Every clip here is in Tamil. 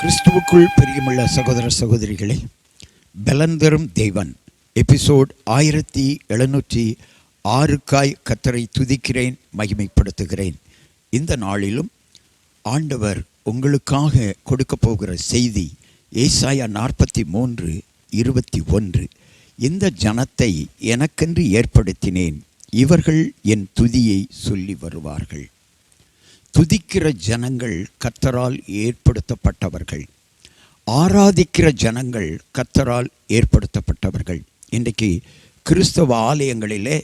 கிறிஸ்துவுக்குள் பிரியமுள்ள சகோதர சகோதரிகளே, பலன் தரும் தேவன் எபிசோட் 1706 கர்த்தரை துதிக்கிறேன், மகிமைப்படுத்துகிறேன். இந்த நாளிலும் ஆண்டவர் உங்களுக்காக கொடுக்க போகிற செய்தி ஏசாயா 43:21. இந்த ஜனத்தை எனக்கென்று ஏற்படுத்தினேன், இவர்கள் என் துதியை சொல்லி வருவார்கள். துதிக்கிற ஜனங்கள் கர்த்தரால் ஏற்படுத்தப்பட்டவர்கள். ஆராதிக்கிற ஜனங்கள் கர்த்தரால் ஏற்படுத்தப்பட்டவர்கள். இன்றைக்கு கிறிஸ்தவ ஆலயங்களிலே,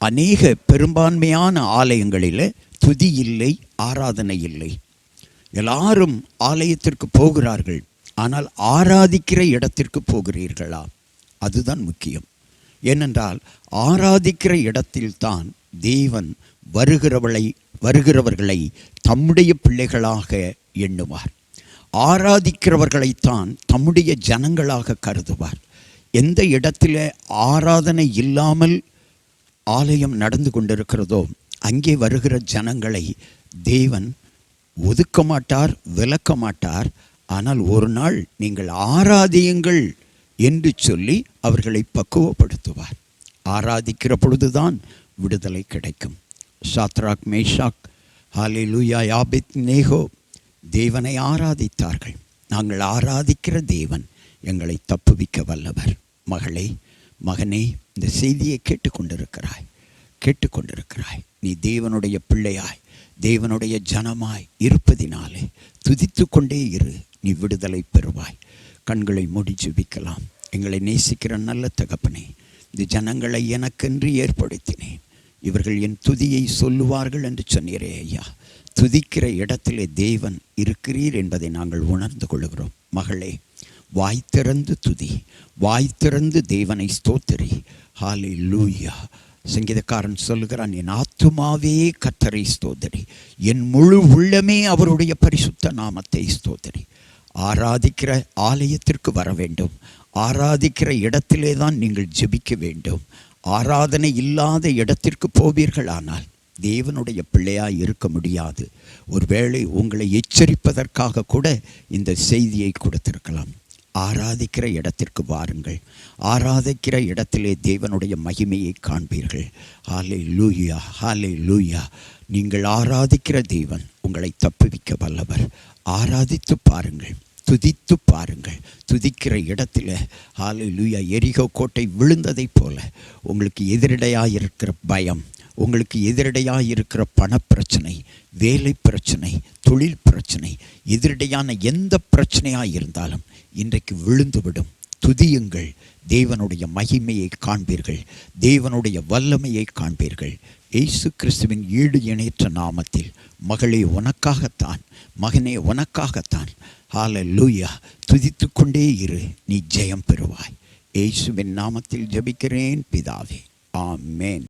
அநேக பெரும்பான்மையான ஆலயங்களிலே துதி இல்லை, ஆராதனை இல்லை. எல்லாரும் ஆலயத்திற்கு போகிறார்கள், ஆனால் ஆராதிக்கிற இடத்திற்கு போகிறீர்களா? அதுதான் முக்கியம். ஏனென்றால் ஆராதிக்கிற இடத்தில்தான் தேவன் வருகிறவர்களை தம்முடைய பிள்ளைகளாக எண்ணுவார். ஆராதிக்கிறவர்களைத்தான் தம்முடைய ஜனங்களாக கருதுவார். எந்த இடத்துல ஆராதனை இல்லாமல் ஆலயம் நடந்து கொண்டிருக்கிறதோ அங்கே வருகிற ஜனங்களை தேவன் ஒதுக்க மாட்டார், விலக்க மாட்டார். ஆனால் ஒரு நாள் நீங்கள் ஆராதியுங்கள் என்று சொல்லி அவர்களை பக்குவப்படுத்துவார். ஆராதிக்கிற பொழுதுதான் விடுதலை கிடைக்கும். சாத்ராக், மேஷாக், ஹல்லேலூயா, ஆபேத்நேகோ தேவனை ஆராதித்தார்கள். நாங்கள் ஆராதிக்கிற தேவன் எங்களை தப்புவிக்க வல்லவர். மகளே, மகனே, இந்த செய்தியை கேட்டுக்கொண்டிருக்கிறாய். நீ தேவனுடைய பிள்ளையாய், தேவனுடைய ஜனமாய் இருப்பதினாலே துதித்து கொண்டே இரு, நீ விடுதலை பெறுவாய். கண்களை மூடி ஜெபிக்கலாம். எங்களை நேசிக்கிற நல்ல தகப்பனே, இந்த ஜனங்களை எனக்கென்று ஏற்படுத்தினேன், இவர்கள் என் துதியை சொல்லுவார்கள் என்று சொன்னீரே ஐயா. துதிக்கிற இடத்திலே தேவன் இருக்கிறீர் என்பதை நாங்கள் உணர்ந்து கொள்கிறோம். மகளே, வாய் திறந்து துதி, வாய் திறந்து தேவனை ஸ்தோத்திரி. ஹல்லேலூயா. சங்கீதக்காரன் சொல்லுகிறான், என் ஆத்துமாவே கர்த்தரை ஸ்தோத்திரி, என் முழு உள்ளமே அவருடைய பரிசுத்த நாமத்தை ஸ்தோத்திரி. ஆராதிக்கிற ஆலயத்திற்கு வர வேண்டும். ஆராதிக்கிற இடத்திலே தான் நீங்கள் ஜெபிக்க வேண்டும். ஆராதனை இல்லாத இடத்திற்கு போவீர்களானால் தேவனுடைய பிள்ளையாய் இருக்க முடியாது. ஒருவேளை உங்களை எச்சரிப்பதற்காக கூட இந்த செய்தியை கொடுத்திருக்கலாம். ஆராதிக்கிற இடத்திற்கு வாருங்கள். ஆராதிக்கிற இடத்திலே தேவனுடைய மகிமையை காண்பீர்கள். ஹல்லேலூயா, ஹல்லேலூயா. நீங்கள் ஆராதிக்கிற தேவன் உங்களை தப்புவிக்க வல்லவர். ஆராதித்து பாருங்கள், துதித்து பாருங்கள். துதிக்கிற இடத்துல ஹல்லேலூயா, எரிகோ கோட்டை விழுந்ததைப் போல உங்களுக்கு எதிரடையாக இருக்கிற பயம், உங்களுக்கு எதிரடையாக இருக்கிற பணப்பிரச்சனை, வேலை பிரச்சனை, தொழில் பிரச்சனை, எதிரடையான எந்த பிரச்சனையாக இருந்தாலும் இன்றைக்கு விழுந்துவிடும். துதியுங்கள், தேவனுடைய மகிமையை காண்பீர்கள், தேவனுடைய வல்லமையை காண்பீர்கள். இயேசு கிறிஸ்துவின் ஈடு இணையற்ற நாமத்தில் மகளே உனக்காகத்தான், மகனே உனக்காகத்தான். ஹல்லேலூயா. துதித்து கொண்டே இரு, நீ ஜெயம் பெறுவாய். இயேசுவின் நாமத்தில் ஜெபிக்கிறேன் பிதாவே, ஆமென்.